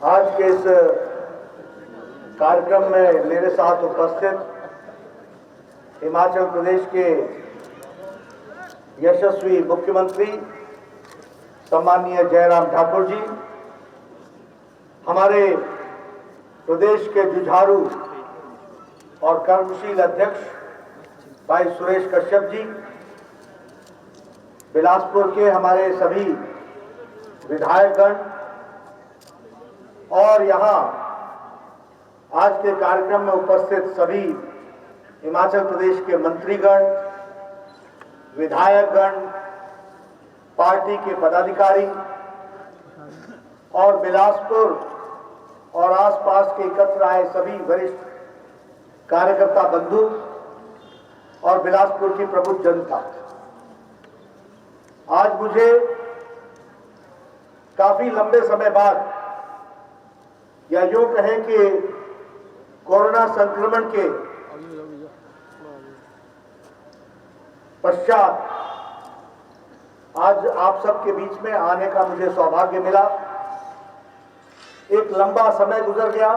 आज के इस कार्यक्रम में मेरे साथ उपस्थित हिमाचल प्रदेश के यशस्वी मुख्यमंत्री सम्माननीय जयराम ठाकुर जी, हमारे प्रदेश के जुझारू और कर्मशील अध्यक्ष भाई सुरेश कश्यप जी, बिलासपुर के हमारे सभी विधायकगण और यहाँ आज के कार्यक्रम में उपस्थित सभी हिमाचल प्रदेश के मंत्रीगण, विधायकगण, पार्टी के पदाधिकारी और बिलासपुर और आसपास के एकत्र आए सभी वरिष्ठ कार्यकर्ता बंधु और बिलासपुर की प्रबुद्ध जनता, आज मुझे काफी लंबे समय बाद, या यूं कहें कि कोरोना संक्रमण के पश्चात आज आप सबके बीच में आने का मुझे सौभाग्य मिला। एक लंबा समय गुजर गया,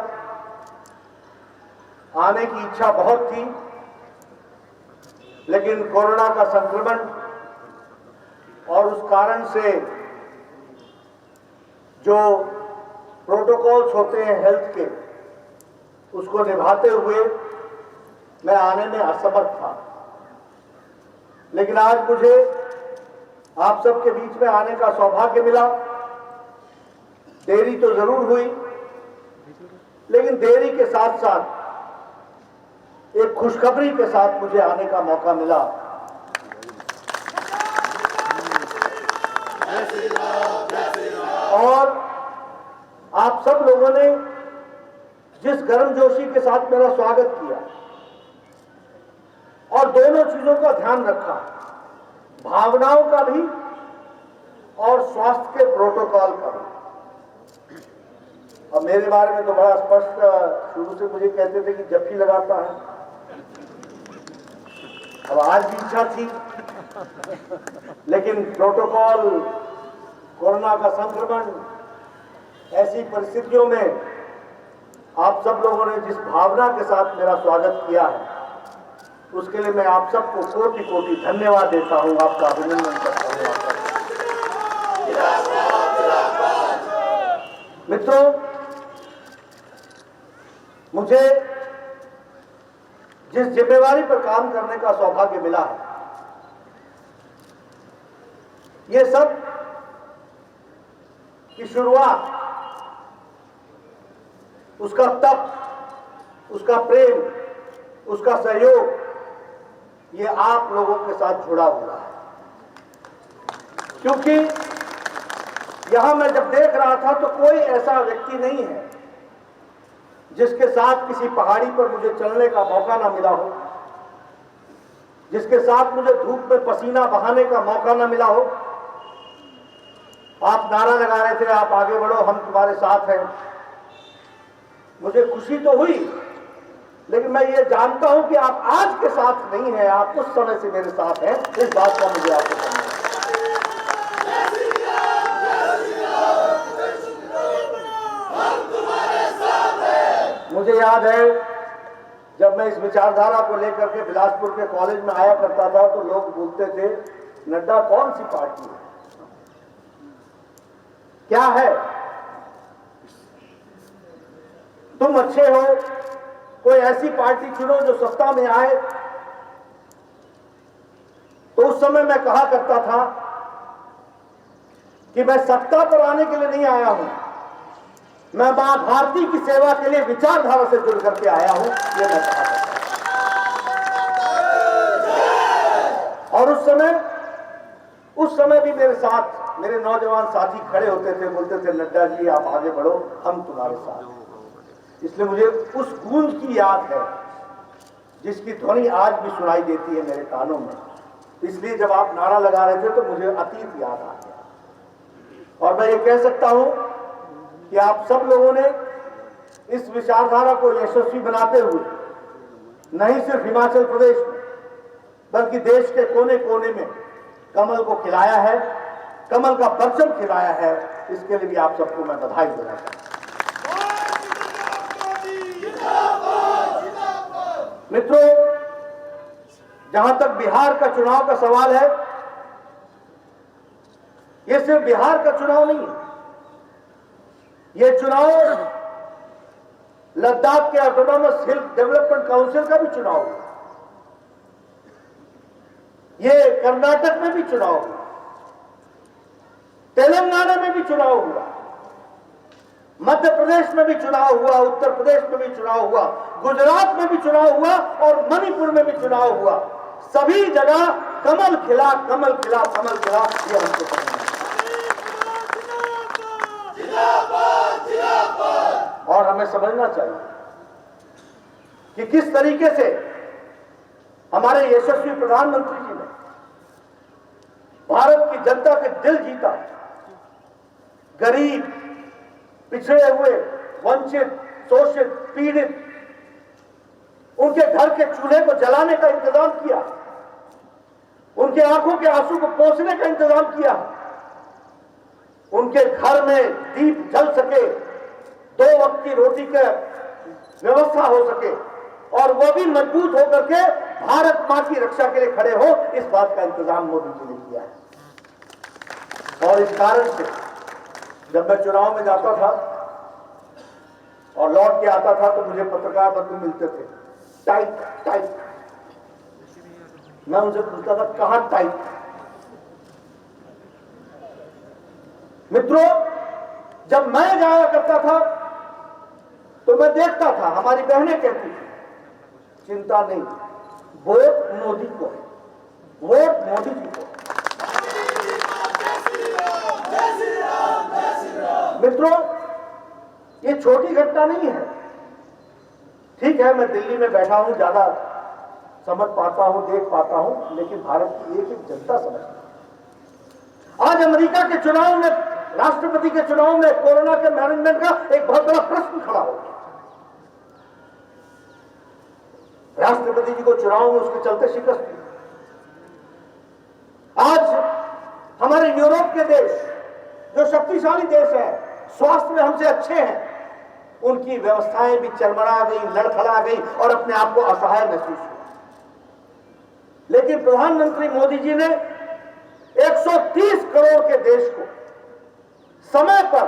आने की इच्छा बहुत थी, लेकिन कोरोना का संक्रमण और उस कारण से जो प्रोटोकॉल्स होते हैं हेल्थ के, उसको निभाते हुए मैं आने में असमर्थ था। लेकिन आज मुझे आप सबके बीच में आने का सौभाग्य मिला। देरी तो जरूर हुई, लेकिन देरी के साथ साथ एक खुशखबरी के साथ मुझे आने का मौका मिला। और आप सब लोगों ने जिस गर्मजोशी के साथ मेरा स्वागत किया और दोनों चीजों का ध्यान रखा, भावनाओं का भी और स्वास्थ्य के प्रोटोकॉल का भी। अब मेरे बारे में तो बड़ा स्पष्ट शुरू से मुझे कहते थे कि जफ्फी लगाता है। अब आज भी इच्छा थी, लेकिन प्रोटोकॉल, कोरोना का संक्रमण, ऐसी परिस्थितियों में आप सब लोगों ने जिस भावना के साथ मेरा स्वागत किया है, उसके लिए मैं आप सबको कोटि कोटि धन्यवाद देता हूं, आपका अभिनंदन करता हूं। मित्रों, मुझे जिस जिम्मेवारी पर काम करने का सौभाग्य मिला है, ये सब की शुरुआत, उसका तप, उसका प्रेम, उसका सहयोग, ये आप लोगों के साथ जुड़ा हुआ है। क्योंकि यहां मैं जब देख रहा था तो कोई ऐसा व्यक्ति नहीं है जिसके साथ किसी पहाड़ी पर मुझे चलने का मौका ना मिला हो, जिसके साथ मुझे धूप में पसीना बहाने का मौका ना मिला हो। आप नारा लगा रहे थे, आप आगे बढ़ो, हम तुम्हारे साथ हैं। मुझे खुशी तो हुई, लेकिन मैं ये जानता हूं कि आप आज के साथ नहीं हैं, आप उस समय से मेरे साथ हैं। इस बात का मुझे आपको कहना है। मुझे याद है जब मैं इस विचारधारा को लेकर के बिलासपुर के कॉलेज में आया करता था तो लोग बोलते थे, नड्डा कौन सी पार्टी है, क्या है, तुम अच्छे हो, कोई ऐसी पार्टी चुनो जो सत्ता में आए। तो उस समय मैं कहा करता था कि मैं सत्ता पर आने के लिए नहीं आया हूं, मैं मां भारती की सेवा के लिए विचारधारा से जुड़ करके आया हूं, ये मैं कहा करता था। और उस समय भी मेरे साथ मेरे नौजवान साथी खड़े होते थे, बोलते थे, नड्डा जी आप आगे बढ़ो, हम तुम्हारे साथ हैं। इसलिए मुझे उस गूंज की याद है जिसकी ध्वनि आज भी सुनाई देती है मेरे कानों में। इसलिए जब आप नारा लगा रहे थे तो मुझे अतीत याद आ गया। और मैं ये कह सकता हूं कि आप सब लोगों ने इस विचारधारा को यशस्वी बनाते हुए नहीं सिर्फ हिमाचल प्रदेश में बल्कि देश के कोने कोने में कमल को खिलाया है, कमल का परचम खिलाया है। इसके लिए भी आप सबको मैं बधाई देना चाहता हूं। मित्रों, जहां तक बिहार का चुनाव का सवाल है, यह सिर्फ बिहार का चुनाव नहीं है, यह चुनाव लद्दाख के ऑटोनॉमस हिल डेवलपमेंट काउंसिल का भी चुनाव हुआ, यह कर्नाटक में भी चुनाव हुआ, तेलंगाना में भी चुनाव हुआ, मध्य प्रदेश में भी चुनाव हुआ, उत्तर प्रदेश में भी चुनाव हुआ, गुजरात में भी चुनाव हुआ और मणिपुर में भी चुनाव हुआ। सभी जगह कमल खिला, कमल खिला, कमल खिला। ये हमको समझना है और हमें समझना चाहिए कि किस तरीके से हमारे यशस्वी प्रधानमंत्री जी ने भारत की जनता के दिल जीता। गरीब, पिछड़े हुए, वंचित, शोषित, पीड़ित, उनके घर के चूल्हे को जलाने का इंतजाम किया, उनके आंखों के आंसू को पोंछने का इंतजाम किया, उनके घर में दीप जल सके, 2 वक्त की रोटी का व्यवस्था हो सके और वो भी मजबूत होकर के भारत मां की रक्षा के लिए खड़े हो, इस बात का इंतजाम मोदी जी ने किया है। और इस कारण से जब मैं चुनाव में जाता था और लौट के आता था तो मुझे पत्रकार बंधु मिलते थे, टाइट टाइट। मैं उनसे पूछता था कहां टाइट। मित्रों, जब मैं जाया करता था तो मैं देखता था, हमारी बहनें कहती थी चिंता नहीं, वोट मोदी को है, वोट मोदी जी को। मित्रों, ये छोटी घटना नहीं है। ठीक है, मैं दिल्ली में बैठा हूं, ज्यादा समझ पाता हूं, देख पाता हूं, लेकिन भारत की एक एक जनता समझती है। आज अमेरिका के चुनाव में, राष्ट्रपति के चुनाव में कोरोना के मैनेजमेंट का एक बहुत बड़ा प्रश्न खड़ा हो गया। राष्ट्रपति जी को चुनाव में उसके चलते शिकस्त हुई। आज हमारे यूरोप के देश, जो शक्तिशाली देश है, स्वास्थ्य में हमसे अच्छे हैं, उनकी व्यवस्थाएं भी चरमरा गई, लड़खड़ा गई और अपने आप को असहाय महसूस हुआ। लेकिन प्रधानमंत्री मोदी जी ने 130 करोड़ के देश को समय पर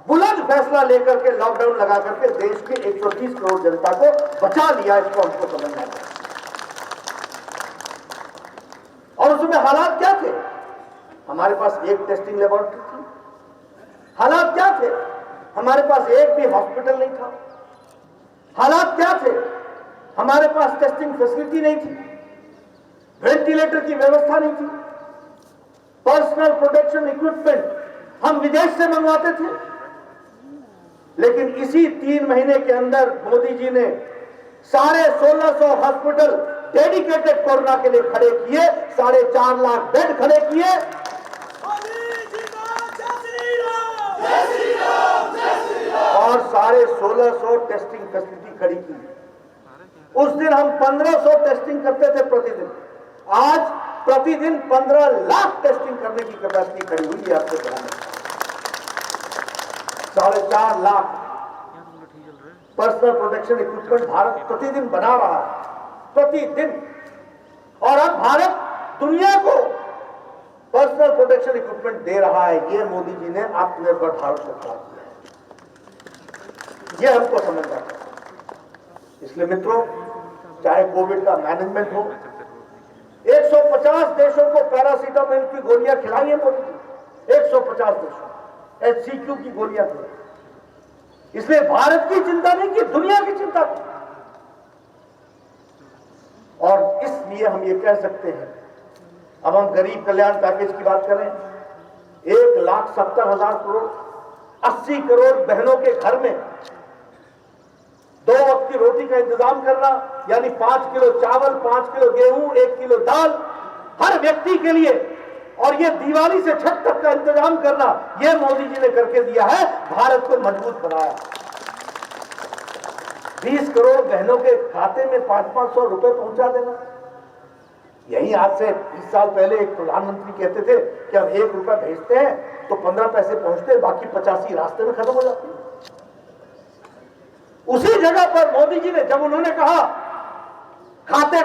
बुलंद फैसला लेकर के लॉकडाउन लगा करके देश के 130 करोड़ जनता को बचा लिया। इसको हमको समझना है। और उसमें हालात क्या थे? हमारे पास एक टेस्टिंग लेबोरेटरी थी। हालात क्या थे? हमारे पास एक भी हॉस्पिटल नहीं था। हालात क्या थे? हमारे पास टेस्टिंग फैसिलिटी नहीं थी, वेंटिलेटर की व्यवस्था नहीं थी, पर्सनल प्रोटेक्शन इक्विपमेंट हम विदेश से मंगवाते थे। लेकिन इसी 3 महीने के अंदर मोदी जी ने 1650 हॉस्पिटल डेडिकेटेड कोरोना के लिए खड़े किए, 4.5 लाख बेड खड़े किए और 1650 टेस्टिंग फैसिलिटी खड़ी की। उस दिन हम 1500 टेस्टिंग करते थे प्रतिदिन। आज प्रतिदिन 15 लाख टेस्टिंग करने की कैपेसिटी खड़ी हुई है। आपको ध्यान रखना, 4.5 lakh personal protection equipment Bharat प्रतिदिन बना रहा है, प्रतिदिन। और अब भारत दुनिया को पर्सनल प्रोटेक्शन इक्विपमेंट दे रहा है। ये मोदी जी ने आत्मनिर्भर भारत को खड़ा किया है। ये हमको समझना है। इसलिए मित्रों, चाहे कोविड का मैनेजमेंट हो, 150 देशों को पैरासीटामोल की गोलियां खिलाई है मोदी जी, 150 देशों HCQ की गोलियां खिलाई। इसलिए भारत की चिंता नहीं की, दुनिया की चिंता की। और इसलिए हम ये कह सकते हैं, अब हम गरीब कल्याण पैकेज की बात करें, 1,70,000 करोड़, 80 करोड़ बहनों के घर में 2 वक्त की रोटी का इंतजाम करना, यानी 5 किलो चावल, 5 किलो गेहूं, 1 किलो दाल हर व्यक्ति के लिए, और ये दिवाली से छठ तक का इंतजाम करना, ये मोदी जी ने करके दिया है। भारत को मजबूत बनाया। 20 करोड़ बहनों के खाते में 500-500 रुपए पहुंचा देना। यही आज से 20 साल पहले एक प्रधानमंत्री कहते थे कि हम 1 रुपया भेजते हैं तो 15 पैसे पहुंचते, बाकी 85 रास्ते में खत्म हो जाती है। उसी जगह पर मोदी जी ने, जब उन्होंने कहा खाते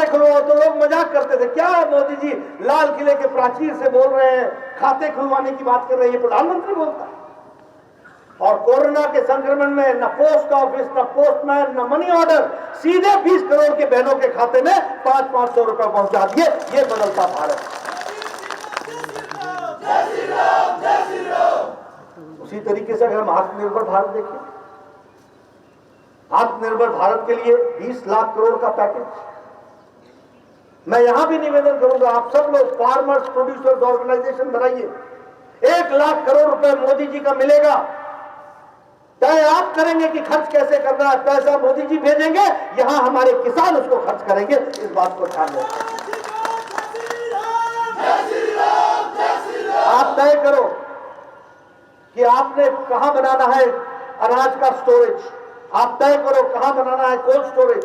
खुलवाओ। तो लोग मजाक करते थे, क्या मोदी जी लाल किले के प्राचीर से बोल रहे हैं, खाते खुलवाने की बात कर रहे हैं, ये प्रधानमंत्री बोलता है। और कोरोना के संक्रमण में न पोस्ट ऑफिस, न पोस्टमैन, न मनी ऑर्डर, सीधे 20 करोड़ के बहनों के खाते में 500-500 रुपए पहुंचा दिए। ये बदलता भारत। उसी तरीके से अगर हम आत्मनिर्भर भारत देखें, आत्मनिर्भर भारत के लिए 20 लाख करोड़ का पैकेज। मैं यहां भी निवेदन करूंगा, आप सब लोग फार्मर्स प्रोड्यूसर्स ऑर्गेनाइजेशन बनाइए। 1 लाख करोड़ रुपए मोदी जी का मिलेगा। तय आप करेंगे कि खर्च कैसे करना है। पैसा मोदी जी भेजेंगे, यहां हमारे किसान उसको खर्च करेंगे। इस बात को ध्यान रखें। आप तय करो कि आपने कहां बनाना है अनाज का स्टोरेज। आप तय करो कहां बनाना है कोल्ड स्टोरेज।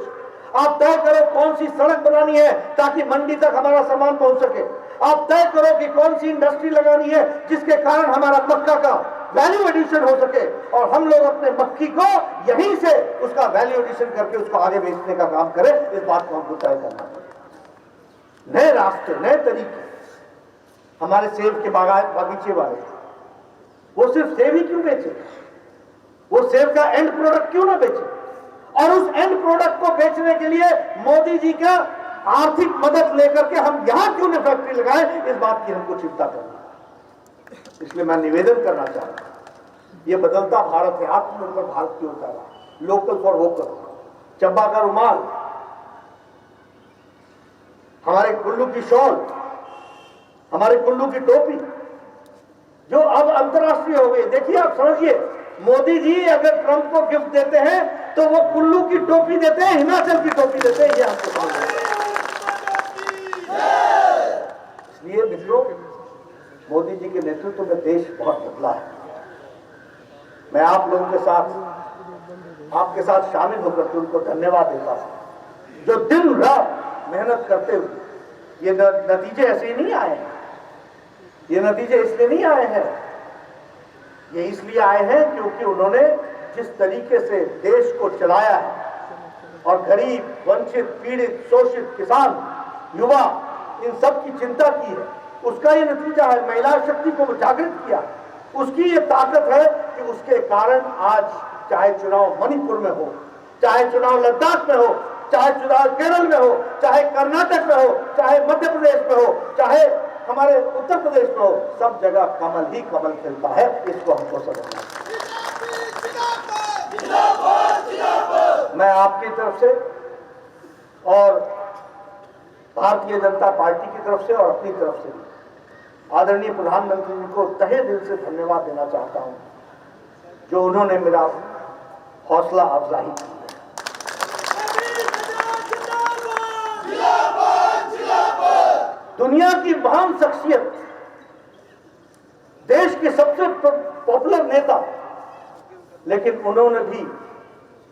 आप तय करो कौन सी सड़क बनानी है ताकि मंडी तक हमारा सामान पहुंच सके। आप तय करो कि कौन सी इंडस्ट्री लगानी है जिसके कारण हमारा मक्का का वैल्यू एडिशन हो सके और हम लोग अपने मक्की को यहीं से उसका वैल्यू एडिशन करके उसको आगे बेचने का काम करें। इस बात को हमको तय करना है। नए रास्ते, नए तरीके। हमारे सेब के बागीचे वाले, वो सिर्फ सेब ही क्यों बेचे? वो सेब का एंड प्रोडक्ट क्यों ना बेचे? और उस एंड प्रोडक्ट को बेचने के लिए मोदी जी का आर्थिक मदद लेकर के हम यहां क्यों नहीं फैक्ट्री लगाएं? इस बात की हमको चिंता करनी है। इसलिए मैं निवेदन करना चाहता हूं, ये बदलता भारत है, आत्मनिर्भर भारत की ओर जा रहा है। लोकल फॉर वोकल, चंबा का रुमाल, हमारे कुल्लू की शॉल, हमारे कुल्लू की टोपी जो अब अंतर्राष्ट्रीय हो गई। देखिए, आप समझिए, मोदी जी अगर ट्रंप को गिफ्ट देते हैं तो वो कुल्लू की टोपी देते हैं, हिमाचल की टोपी देते हैं। ये आपको समझना है। इसलिए मित्रों, मोदी जी के नेतृत्व में देश बहुत बदला है। मैं आप लोगों के साथ, आपके साथ शामिल होकर के उनको धन्यवाद देता हूं, जो दिन रात मेहनत करते हुए ये नतीजे ऐसे ही नहीं आए हैं। ये नतीजे इसलिए नहीं आए हैं, ये इसलिए आए हैं क्योंकि उन्होंने जिस तरीके से देश को चलाया है और गरीब, वंचित, पीड़ित, शोषित, किसान, युवा, इन सब की चिंता की है, उसका ये नतीजा है। महिला शक्ति को जागृत किया, उसकी ये ताकत है कि उसके कारण आज चाहे चुनाव मणिपुर में हो, चाहे चुनाव लद्दाख में हो, चाहे चुनाव केरल में हो, चाहे कर्नाटक में हो, चाहे मध्य प्रदेश में हो, चाहे हमारे उत्तर प्रदेश में हो, सब जगह कमल ही कमल खिलता है। इसको हमको समझना है। मैं आपकी तरफ से और भारतीय जनता पार्टी की तरफ से और अपनी तरफ से आदरणीय प्रधानमंत्री जी को तहे दिल से धन्यवाद देना चाहता हूं, जो उन्होंने मेरा हौसला अफजाई की। दुनिया की महान शख्सियत, देश के सबसे पॉपुलर नेता, लेकिन उन्होंने भी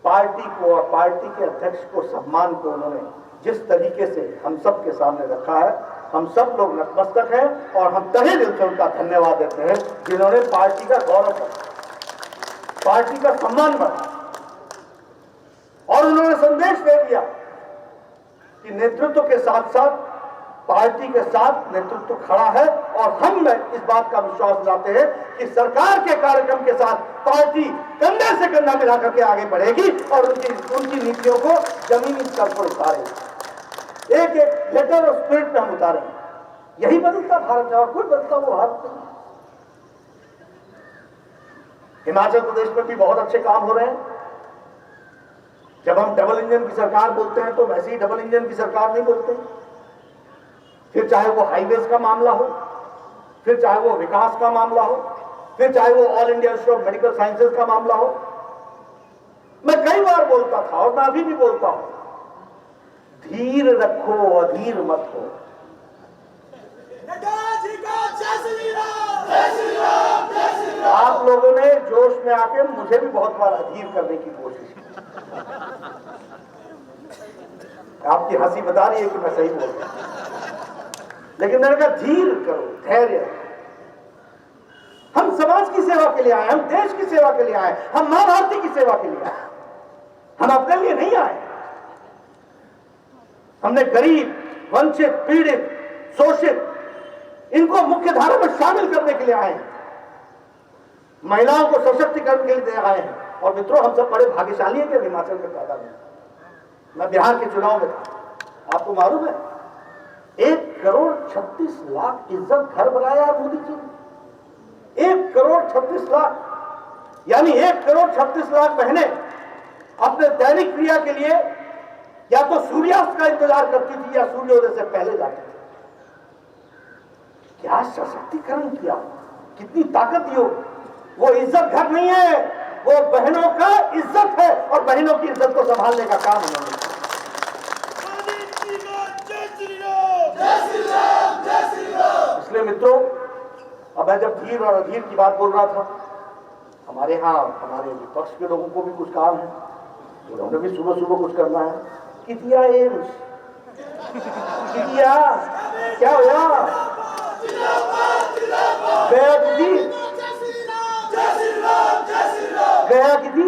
पार्टी को और पार्टी के अध्यक्ष को, सम्मान को उन्होंने जिस तरीके से हम सब के सामने रखा है, हम सब लोग नतमस्तक हैं और हम तहे दिल से उनका धन्यवाद देते हैं, जिन्होंने पार्टी का गौरव बढ़ाया, पार्टी का सम्मान बढ़ाया और उन्होंने संदेश दे दिया कि नेतृत्व के साथ साथ पार्टी के साथ नेतृत्व खड़ा है। और हम इस बात का विश्वास दिलाते हैं कि सरकार के कार्यक्रम के साथ पार्टी कंधे से कंधा मिलाकर के आगे बढ़ेगी और उनकी नीतियों को जमीनी स्तर पर उतारेगी। एक एक लेटर और स्पिरिट में हम उतारेंगे। यही बदलता भारत है और कोई बदलता वो भारत नहीं। हिमाचल प्रदेश में भी बहुत अच्छे काम हो रहे हैं। जब हम डबल इंजन की सरकार बोलते हैं तो वैसे ही डबल इंजन की सरकार नहीं बोलते। फिर चाहे वो हाईवेज का मामला हो, फिर चाहे वो विकास का मामला हो, फिर चाहे वो all India institute of medical sciences का मामला हो। मैं कई बार बोलता था और मैं अभी भी बोलता हूं, धीर रखो, अधीर मत हो। आप लोगों ने जोश में आके मुझे भी बहुत बार अधीर करने की कोशिश की। आपकी हंसी बता रही है कि मैं सही बोल रहा हूं, लेकिन मैंने कहा धीर करो, धैर्य। हम समाज की सेवा के लिए आए, हम देश की सेवा के लिए आए, हम मां भारती की सेवा के लिए आए, हम अपने लिए नहीं आए। हमने गरीब, वंचित, पीड़ित, शोषित इनको मुख्य धारा में शामिल करने के लिए आए हैं, महिलाओं को सशक्तिकरण के लिए आए हैं। और मित्रों, हम सब बड़े भाग्यशाली हैं कि हिमाचल में पैदा हुए। मैं बिहार के चुनाव में था, आपको मालूम है 1,36,00,000 इज्जत घर बनाया मोदी जी ने। 1,36,00,000 यानी 1,36,00,000 बहनें अपने दैनिक क्रिया के लिए या तो सूर्यास्त का इंतजार करती थी या सूर्योदय से पहले जाती थी। क्या सशक्तिकरण किया, कितनी ताकत दी हो। वो इज्जत घर नहीं है, वो बहनों का इज्जत है और बहनों की इज्जत को संभालने का काम उन्होंने किया। इसलिए मित्रों, अब मैं जब धीर और अधीर की बात बोल रहा था, हमारे यहाँ हमारे विपक्ष के लोगों को भी कुछ काम है, उन्होंने भी सुबह सुबह कुछ करना है। कितिया एम्स, कितिया क्या होया, गया किती, गया किती।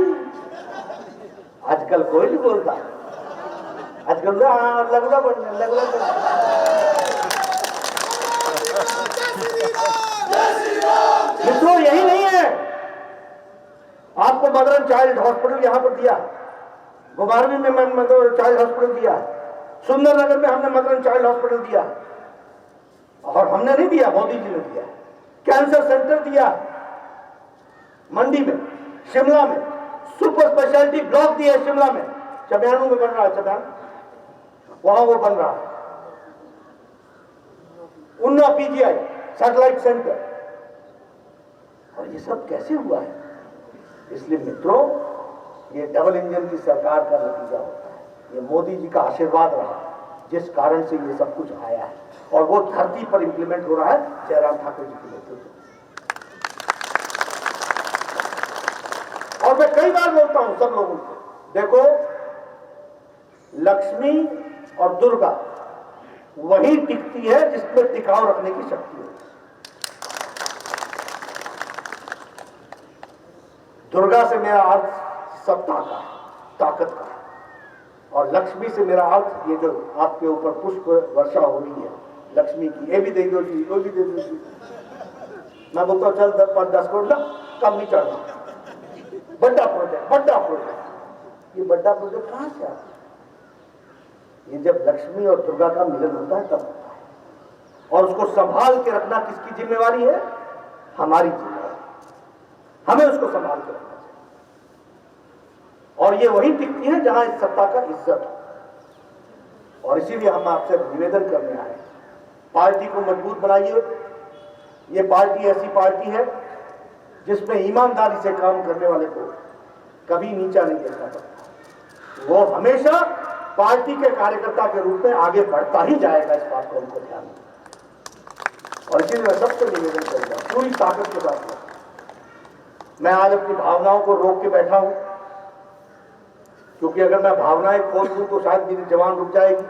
आजकल कोई नहीं बोलता, आजकल लगला बनने लगला मित्रों, यही नहीं है। आपको मदर एंड चाइल्ड हॉस्पिटल यहां पर दिया, गुमारवी में मदर एंड चाइल्ड हॉस्पिटल दिया, सुंदरनगर में हमने मदर एंड चाइल्ड हॉस्पिटल दिया। और हमने नहीं दिया, मोदी जी ने दिया। कैंसर सेंटर दिया मंडी में, शिमला में, सुपर स्पेशलिटी ब्लॉक दिया शिमला में, चबयानू में बन रहा है, चबयान वहां वो बन रहा है। उन्ना पीजीआई सैटेलाइट सेंटर। और ये सब कैसे हुआ है? इसलिए मित्रों, ये डबल इंजन की सरकार का नतीजा होता है। ये मोदी जी का आशीर्वाद रहा जिस कारण से ये सब कुछ आया है, और वो धरती पर इंप्लीमेंट हो रहा है जयराम ठाकुर जी के नेतृत्व। और मैं कई बार बोलता हूं सब लोगों को, देखो लक्ष्मी और दुर्गा वही टिकती है जिसमें टिकाव रखने की शक्ति है। दुर्गा से मेरा अर्थ सत्ता का, ताकत का, और लक्ष्मी से मेरा अर्थ ये जो आपके ऊपर पुष्प वर्षा हो रही है लक्ष्मी की, ये भी दे दो जी, वो भी दे दो जी। मैं बोलता हूं चल 10 करोड़ ना, कम नहीं चढ़ना। बड़ा प्रोजेक्ट, बड़ा प्रोजेक्ट। ये बड़ा प्रोजेक्ट कहां से आता है? ये जब लक्ष्मी और दुर्गा का मिलन होता है तब होता है। और उसको संभाल के रखना किसकी जिम्मेवारी है? हमारी जिम्मेवारी। हमें उसको संभाल के रखना चाहिए। और ये वही टिकती है जहां इस सत्ता का इज्जत हो। और इसीलिए हम आपसे निवेदन करने आए, पार्टी को मजबूत बनाइए। ये पार्टी ऐसी पार्टी है जिसमें ईमानदारी से काम करने वाले को कभी नीचा नहीं देखना पड़ता। वो हमेशा पार्टी के कार्यकर्ता के रूप में आगे बढ़ता ही जाएगा, इस बात को हमको ध्यान रखना। और इसीलिए मैं सबसे निवेदन करूंगा पूरी ताकत के साथ। मैं आज अपनी भावनाओं को रोक के बैठा हूं, क्योंकि अगर मैं भावनाएं खोल दूं तो शायद मेरी जवान रुक जाएगी।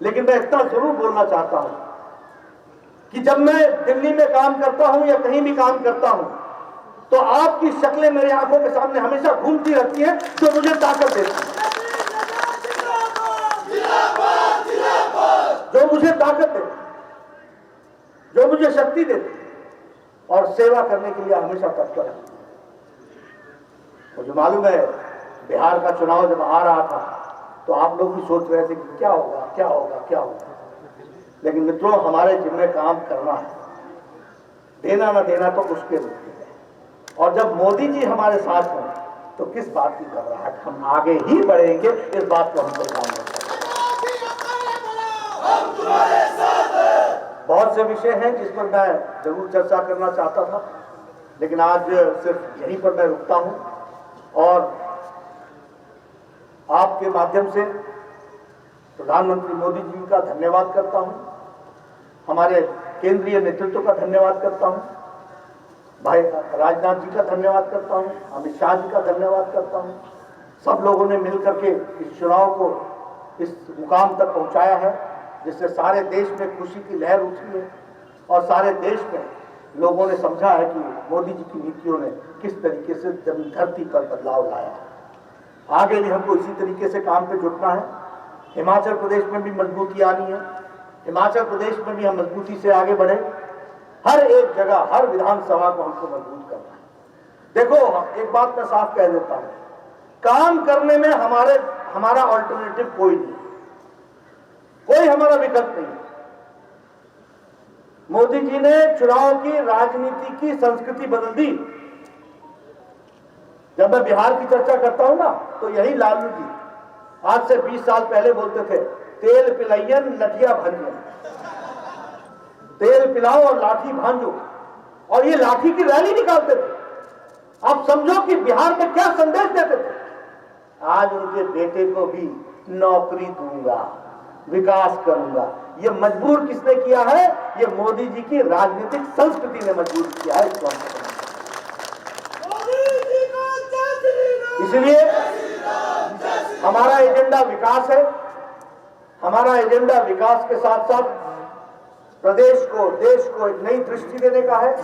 लेकिन मैं इतना जरूर बोलना चाहता हूं कि जब मैं दिल्ली में काम करता हूं या कहीं भी काम करता हूं, तो आपकी शक्लें मेरी आंखों के सामने हमेशा घूमती रहती हैं, जो मुझे ताकत देती है, जो मुझे ताकत देती, जो मुझे शक्ति देती और सेवा करने के लिए हमेशा तत्पर है। मुझे मालूम है बिहार का चुनाव जब आ रहा था तो आप लोग भी सोच रहे थे कि क्या होगा, क्या होगा, क्या होगा। लेकिन मित्रों, हमारे जिम्मे काम करना है, देना ना देना तो उसके रूप में है। और जब मोदी जी हमारे साथ हों तो किस बात की घबराहट, हम आगे ही बढ़ेंगे। इस बात को हमको ध्यान रखना है। बहुत से विषय हैं जिस पर मैं जरूर चर्चा करना चाहता था, लेकिन आज सिर्फ यहीं पर मैं रुकता हूं और आपके माध्यम से प्रधानमंत्री मोदी जी का धन्यवाद करता हूं, हमारे केंद्रीय नेतृत्व का धन्यवाद करता हूं, भाई राजनाथ जी का धन्यवाद करता हूं, अमित शाह जी का धन्यवाद करता हूं। सब लोगों ने मिलकर के इस चुनाव को इस मुकाम तक पहुंचाया है, जिससे सारे देश में खुशी की लहर उठी है और सारे देश में लोगों ने समझा है कि मोदी जी की नीतियों ने किस तरीके से धरती पर बदलाव लाया है। आगे भी हमको इसी तरीके से काम पे जुटना है। हिमाचल प्रदेश में भी मजबूती आनी है। हिमाचल प्रदेश में भी हम मजबूती से आगे बढ़े। हर एक जगह, हर विधानसभा को हमको मजबूत करना है। देखो, एक बात मैं साफ कह देता हूं, काम करने में हमारा ऑल्टरनेटिव कोई नहीं, कोई हमारा विकल्प नहीं। मोदी जी ने चुनाव की राजनीति की संस्कृति बदल दी। जब मैं बिहार की चर्चा करता हूं ना, तो यही लालू जी आज से 20 साल पहले बोलते थे, तेल पिलाइयन लठिया भांजो, तेल पिलाओ और लाठी भांजो, और ये लाठी की रैली निकालते थे। आप समझो कि बिहार में क्या संदेश देते थे। आज उनके बेटे को भी नौकरी दूंगा, विकास करूंगा। ये मजबूर किसने किया है? ये मोदी जी की राजनीतिक संस्कृति ने मजबूर किया है इसको। इसलिए हमारा एजेंडा विकास है। हमारा एजेंडा विकास के साथ साथ प्रदेश को, देश को एक नई दृष्टि देने का है।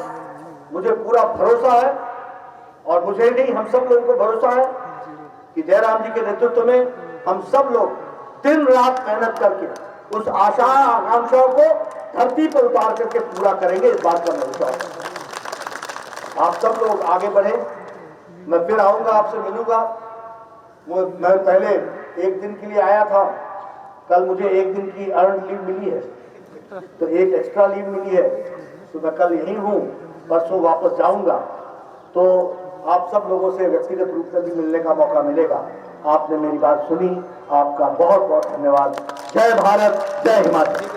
मुझे पूरा भरोसा है, और मुझे नहीं, हम सब लोगों को भरोसा है कि जयराम जी के नेतृत्व में हम सब लोग दिन रात मेहनत करके उस आशा आकांक्षाओं को धरती पर उतार करके पूरा करेंगे। इस बात का मैं विश्वास है। आप सब लोग आगे बढ़े। मैं फिर आऊंगा, आपसे मिलूंगा। मैं पहले एक दिन के लिए आया था, कल मुझे एक दिन की अर्न लीव मिली है, तो एक एक्स्ट्रा लीव मिली है, तो मैं कल यहीं हूं, परसों वापस जाऊंगा। तो आप सब लोगों से व्यक्तिगत रूप से भी मिलने का मौका मिलेगा। आपने मेरी बात सुनी, आपका बहुत बहुत धन्यवाद। जय भारत, जय हिमाचल।